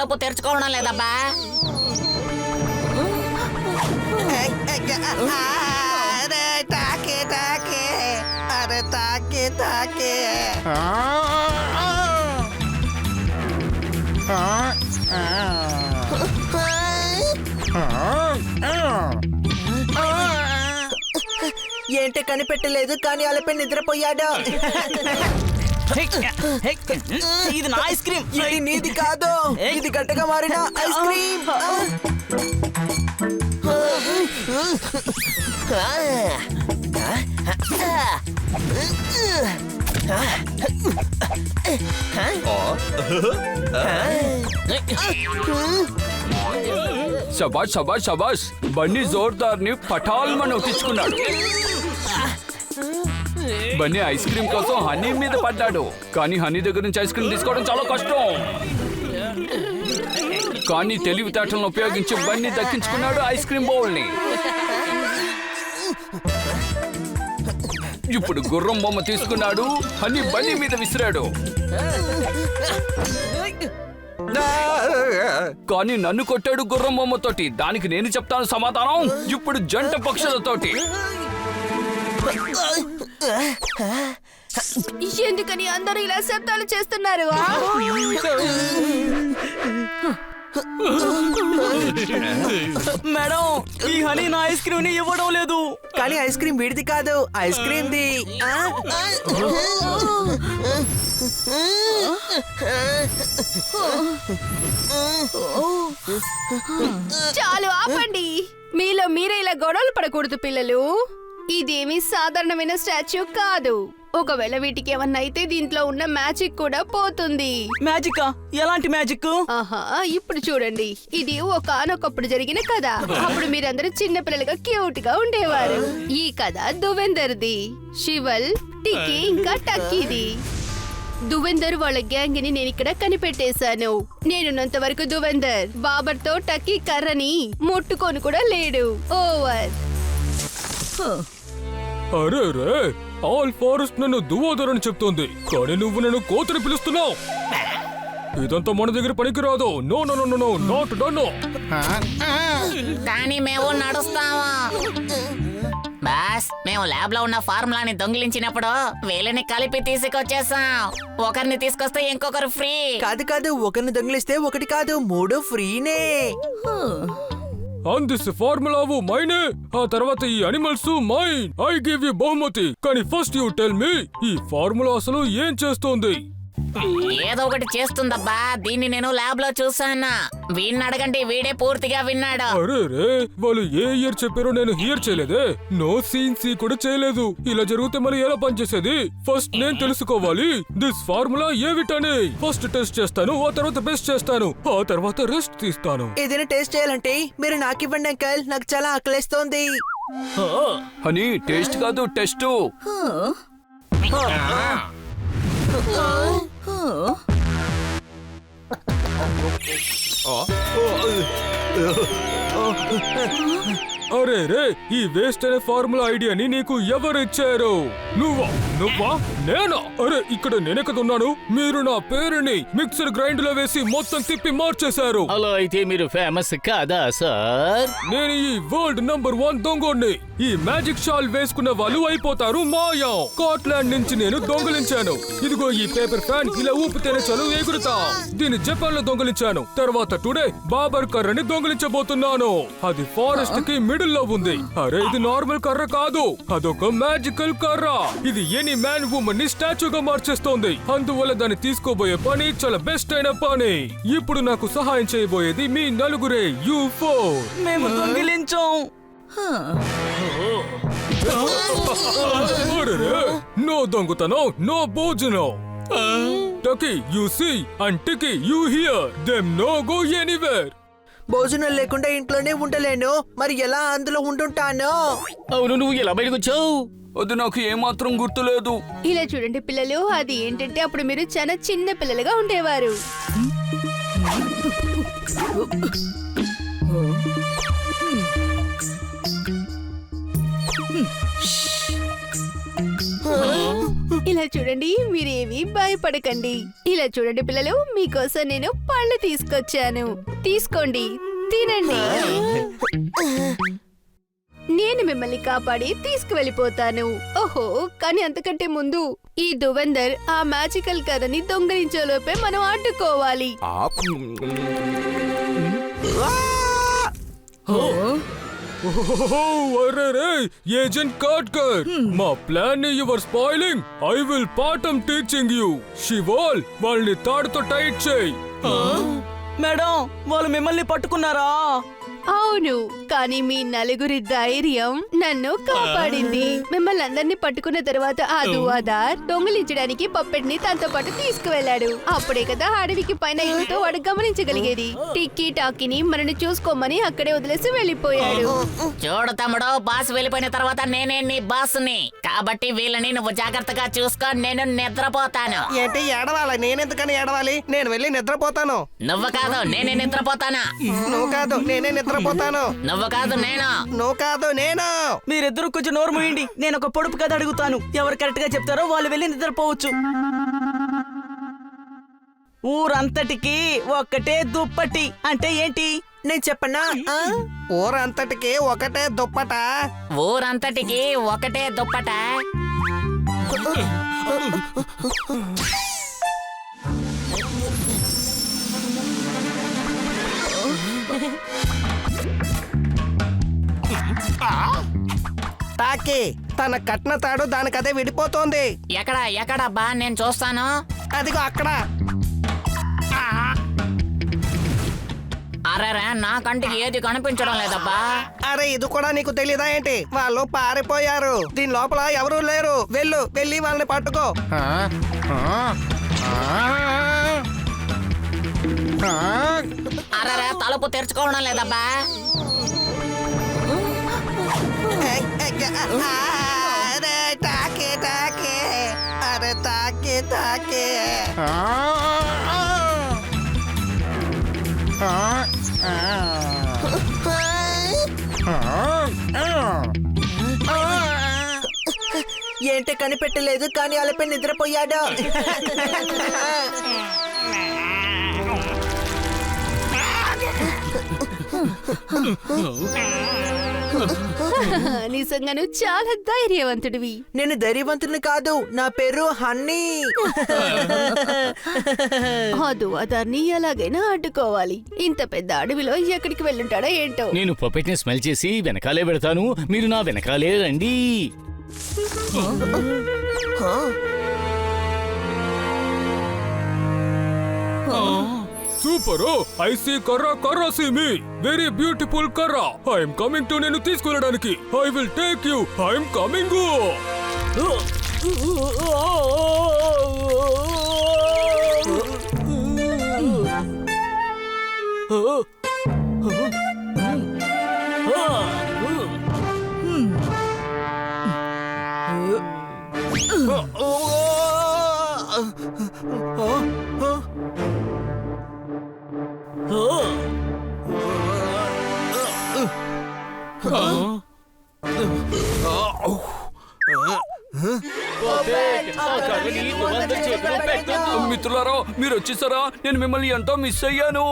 తలుపు తెరుచుకోవడం లేదబ్బా. అరే తాకే ఏంటి కనిపెట్టలేదు కానీ అలపై నిద్రపోయాడు. ఇది నా ఐస్ క్రీమ్. ఇది నీది కాదు, ఇది గడ్డగా మారిన ఐస్ క్రీమ్. శబాష్ శబాష్ శబాష్, బన్నీ జోర్దార్ని పటాల్మని ఒట్టించుకున్నాడు. బన్నీ ఐస్ క్రీమ్ కోసం హనీ మీద పడ్డాడు, కానీ హనీ దగ్గర నుంచి ఐస్ క్రీమ్ తీసుకోవడం చాలా కష్టం. కానీ తెలివితేటలను ఉపయోగించి బన్నీ దక్కించుకున్నాడు ఐస్ క్రీమ్ బౌల్ ని. ఇప్పుడు గుర్రం బొమ్మ తీసుకున్నాడు, హనీ బన్నీ మీద విసిరాడు. కానీ నన్ను కొట్టాడు గుర్రం బొమ్మతోటి. దానికి నేను చెప్తాను సమాధానం. ఇప్పుడు జంట పక్షులతోటి. ఎందుకని అందరూ ఇలా శబ్దాలు చేస్తున్నారు? మేడం, ఈ హనీ నా ఐస్ క్రీమ్ ని ఇవ్వడం లేదు. కానీ ఐస్ క్రీమ్ వీడిది కాదు, ఐస్ క్రీమ్ ది. చాలు ఆపండి. మీలో మీరే ఇలా గొడవలు పడకూడదు పిల్లలు. ఇదేమీ సాధారణమైన స్టాచ్యూ కాదు. ఒకవేళ వీటికి ఏమన్నా అయితే దీంట్లో ఉన్న మ్యాజిక్ కూడా పోతుంది. మ్యాజిక్? ఎలాంటి మ్యాజిక్? ఆహా, ఇప్పుడు చూడండి. ఇది ఒకానొకప్పుడు జరిగిన కథ. అప్పుడు మీరందరూ చిన్న పిల్లలుగా క్యూట్ గా ఉండేవారు. ఈ కథ దువెందర్ది, శివల్, టిక్కీ ఇంకా టక్కీది. దువెందర్ వాళ్ళ గ్యాంగ్ ని నేను ఇక్కడ కనిపెట్టేశాను. నేనున్నంత వరకు దువెందర్ బాబర్ తో టక్కీ కర్రని ముట్టుకొని కూడా లేడు. ఓవర్. అరే రే, ఆల్ ఫారెస్ట్ నన్ను దువోదర్ అని చెప్తోంది, కానీ నువ్వు నన్ను కోతని పిలుస్తున్నావు. ఇదంతా మన దగ్గర పనికిరాదు. No no no no, not done. కానీ మేము నడుస్తాము. బాస్, మేము ల్యాబ్ లో ఉన్న ఫార్ములాని దొంగిలించినప్పుడు వీళ్ళని కలిపి తీసుకొచ్చేసాం. ఒకరిని తీసుకొస్తే ఇంకొకరు ఫ్రీ. కాదు కాదు, ఒకరిని దొంగిలిస్తే ఒకటి కాదు, 3 ఫ్రీనే. అండ్ దిస్ ఫార్ములావు మైనే, ఆ తర్వాత ఈ animals mine. I give you బహుమతి. కానీ ఫస్ట్ యు టెల్ మీ, ఈ ఫార్ములా అసలు ఏం చేస్తోంది? ఏదో ఒకటి చేస్తుందబ్బా. దీన్ని నేను ల్యాబ్ లో చూసాను. వీడిని అడగండి, వీడే పూర్తిగా విన్నాడు. అరే రే, వాళ్ళు ఏ ఇయర్ చెప్పారో నేను హియర్ చేయలేదే. నో సీన్ సి కూడా చేయలేదు. ఇలా జరిగితే మరి ఎలా పనిచేసేది? ఫస్ట్ నేను తెలుసుకోవాలి దిస్ ఫార్ములా ఏమిటని. ఫస్ట్ టెస్ట్ చేస్తాను, ఆ తర్వాత బెస్ట్ చేస్తాను, ఆ తర్వాత రెస్ట్ తీస్తాను. ఏదైనా టేస్ట్ చేయాలంటే మీరు నాకు ఇవ్వండి అంకల్, నాకు చాలా ఆకలేస్తోంది. హనీ టేస్ట్ కాదు, టెస్ట్. అరే రే, ఈ వేస్ట్ అనే ఫార్ములా ఐడియాని నీకు ఎవరు ఇచ్చారు? నువ్వా? నువ్వా? నేనా? అరే, ఇక్కడ నేనే కదా ఉన్నాను. మీరు నా పేరుని మిక్సర్ గ్రైండ్ లో వేసి మొత్తం తిప్పి మార్చేశారు. అలా అయితే మీరు ఫేమస్ కాదా సార్? నేను ఈ వరల్డ్ నంబర్ 1 దొంగోడ్ని. ఈ మ్యాజిక్ షాల్ వేసుకున్న వాళ్ళు అయిపోతారు మాయం. స్కాట్లాండ్ నుంచి నేను దొంగలించాను. ఇదిగో ఈ పేపర్ ఫ్యాన్, ఇలా ఊపితేనే చాలు ఎగురుతా. దీన్ని జపాన్ లో దొంగలించాను. తర్వాత టుడే బాబర్ కర్రని దొంగలించబోతున్నాను. అది ఫారెస్ట్ కి మిడిల్ లో ఉంది. అరే, ఇది నార్మల్ కర్ర కాదు, అదొక మ్యాజికల్ కర్ర. ఇది ఎనీ మ్యాన్ వుమన్ ని స్టాచ్యూగా మార్చేస్తోంది. అందువల్ల దాన్ని తీసుకోబోయే పని చాలా బెస్ట్ అయిన పని. ఇప్పుడు నాకు సహాయం చేయబోయేది మీ నలుగురే. యు4. మేము దొంగిలించాం. నో దొంగతనం, నో భోజనం. టకీ, యు సీ, అండ్ టికీ, you here. Them no go anywhere. భోజనం లేకుండా ఇంట్లోనే ఉండలేను, మరి ఎలా అందులో ఉండుంటాను? అవును, నువ్వు ఎలా బయటకు వచ్చావు? అది నాకు ఏమాత్రం గుర్తులేదు. ఇలా చూడండి పిల్లలు, అది ఏంటంటే అప్పుడు మీరు చాలా చిన్న పిల్లలుగా ఉండేవారు. ఇలా చూడండి, మీరేమీ భయపడకండి. ఇలా చూడండి పిల్లలు, మీకోసం నేను పళ్ళు తీసుకొచ్చాను. తీసుకోండి, తినండి. నేను మిమ్మల్ని కాపాడి తీసుకువెళ్ళిపోతాను. ఓహో, కానీ అంతకంటే ముందు ఈ దువందర్ ఆ మ్యాజికల్ కథని దొంగలించేలోపే మనం అడ్డుకోవాలి. ఏజెంట్ కాట్కర్, మా ప్లాన్ ని యువర్ స్పాయిలింగ్. ఐ విల్ పాఠం టీచింగ్ యూ. శివాల్, వాళ్ళని తాడుతో టైట్ చేయి. మేడం, వాళ్ళు మిమ్మల్ని పట్టుకున్నారా? అవును, కానీ మీ నలుగురి ధైర్యం నన్ను కాపాడింది. మిమ్మల్ని అందరినీ పట్టుకున్న తర్వాత ఆ దువాదార్ దొంగిలించడానికి పప్పెట్ని తనతో పాటు తీసుకువెళ్ళాడు. అప్పుడే కదా అడవికి పైన ఇల్లుతో వాడు గమనించగలిగేది. టిక్కీ టాకీని మనని చూసుకోమని అక్కడే వదిలేసి వెళ్ళిపోయాడు. చూడు తమ్ముడు, బాస్ వెళ్ళిపోయిన తర్వాత నేనే నీ బాస్ని. కాబట్టి వీళ్ళని నువ్వు జాగ్రత్తగా చూసుకో. నేను నిద్రపోతాను. ఏంటి ఏడవాలి? నేనెందుకని ఏడవాలి? నేను వెళ్ళి నిద్రపోతాను. నువ్వు కాదు, నేనే నిద్రపోతాను. నువ్వు కాదు, నేనే నిద్రపోతాను. నువ్వు కాదు, నేను. నువ్వు కాదు, నేను. మీరిద్దరు కొంచెం నోరు మూయండి. నేను ఒక పొడుపు కథ అడుగుతాను. ఎవరు కరెక్ట్ గా చెప్తారో వాళ్ళు వెళ్ళి నిద్రపోవచ్చు. ఊరంతటికి ఒక్కటే దుప్పటి అంటే ఏంటి? నేను చెప్పనా? ఊరంతటికి ఒకటే దుప్పట. ఊరంతటికి ఒకటే దుప్పట. టాకీ, తన కట్న తాడు దానికదే విడిపోతోంది. ఎక్కడబ్బా? నేను చూస్తాను. అదిగో అక్కడ. అరే, నా కంటికి ఏది కనిపించడం లేదబ్బా. అరే, ఇది కూడా నీకు తెలీదా ఏంటి? వాళ్ళు పారిపోయారు. దీని లోపల ఎవరూ లేరు. వెళ్ళి వాళ్ళని పట్టుకో. అరే, తలుపు తెరుచుకోవడం లేదబ్బా. అరే టాకీ, అరే టాకీ. ఏంటి కనిపెట్టలేదు, కానీ అలపై నిద్రపోయాడు. నిజంగాను చాలా ధైర్యవంతుడివి. నేను ధైర్యవంతుని కాదు, నా పేరు హన్నీ. ఆ దువాదార్ని ఎలాగైనా అడ్డుకోవాలి. ఇంత పెద్ద అడవిలో ఎక్కడికి వెళ్ళుంటాడో ఏంటో. నేను పప్పెట్ ని స్మెల్ చేసి వెనకాలే పెడతాను. మీరు నా వెనకాలే రండి. సూపర్! ఐ సీ కర్రా సీ మీ. వెరీ బ్యూటిఫుల్ కర్రా. I'm coming to. నేను తీసుకెళ్ళడానికి. I will take you. I'm coming. మిత్రులారా, మీరు వచ్చేసారా? నేను మిమ్మల్ని ఎంతో మిస్ అయ్యాను.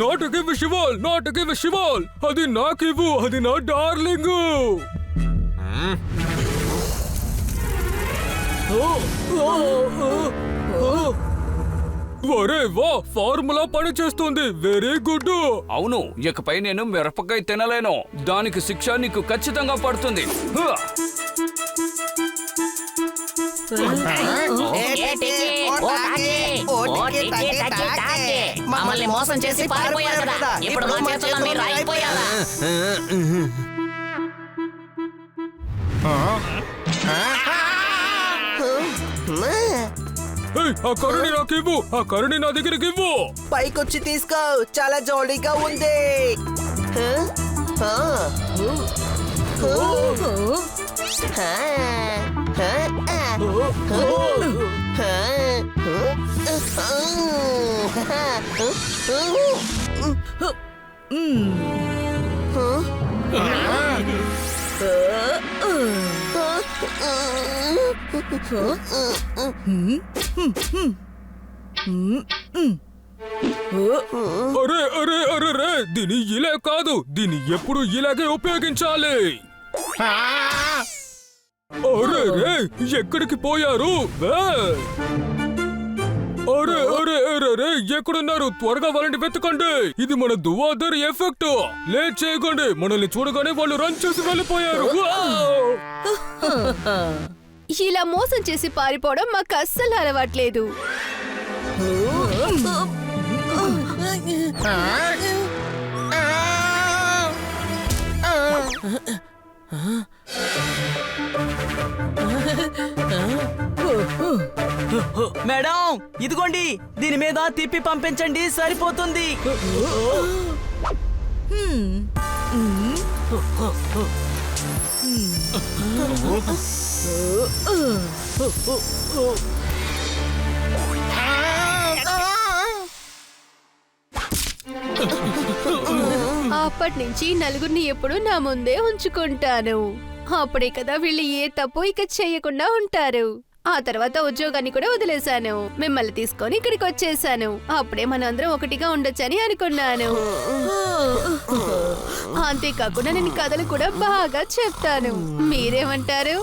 నాట్ గివ్ శివాల్, నాట్ గివ్ శివాల్. అది నాకివ్వు, అది నా డార్లింగ్. వరే వా, ఫార్ములా పని చేస్తుంది. Very good. అవును, ఇకపై నేను మిరపకాయ తినలేను. దానికి శిక్ష నీకు ఖచ్చితంగా పడుతుంది. మమ్మల్ని మోసం చేసి పారిపోయారు కదా. ఇప్పుడు మా చేతుల్లో మీరు అయిపోయారా? ఆ కరుణి నాకివ్వు, ఆ కరుణి నా దగ్గరికి ఇవ్వు. పైకొచ్చి తీసుకో, చాలా జాలీగా ఉంది. అరే అరే అరే రే దీని ఇలా కాదు, దీన్ని ఎప్పుడు ఇలాగే ఉపయోగించాలి. అరే రే ఎక్కడికి పోయారు? అరే అరే అరే రే ఎక్కడున్నారు? త్వరగా వాళ్ళని వెతకండి. ఇది మన దువాదర్ ఎఫెక్ట్. లేట్ చేయకండి. మనల్ని చూడగానే వాళ్ళు రన్ చేసి వెళ్ళిపోయారు. ఇలా మోసం చేసి పారిపోవడం మాకు అస్సలు అలవాట్లేదు. మేడం ఇదిగోండి, దీని మీద తిప్పి పంపించండి, సరిపోతుంది. అప్పటి నుంచి నలుగురిని ఎప్పుడు నా ముందే ఉంచుకుంటాను. అప్పుడే కదా వీళ్ళు ఏ తప్పు ఇక చేయకుండా ఉంటారు. ఆ తర్వాత ఉద్యోగాన్ని కూడా వదిలేశాను. మిమ్మల్ని తీసుకొని ఇక్కడికి వచ్చేసాను. అప్పుడే మనందరం ఒకటిగా ఉండొచ్చని అనుకున్నాను. అంతేకాకుండా నేను కథలు కూడా బాగా చెప్తాను. మీరేమంటారు?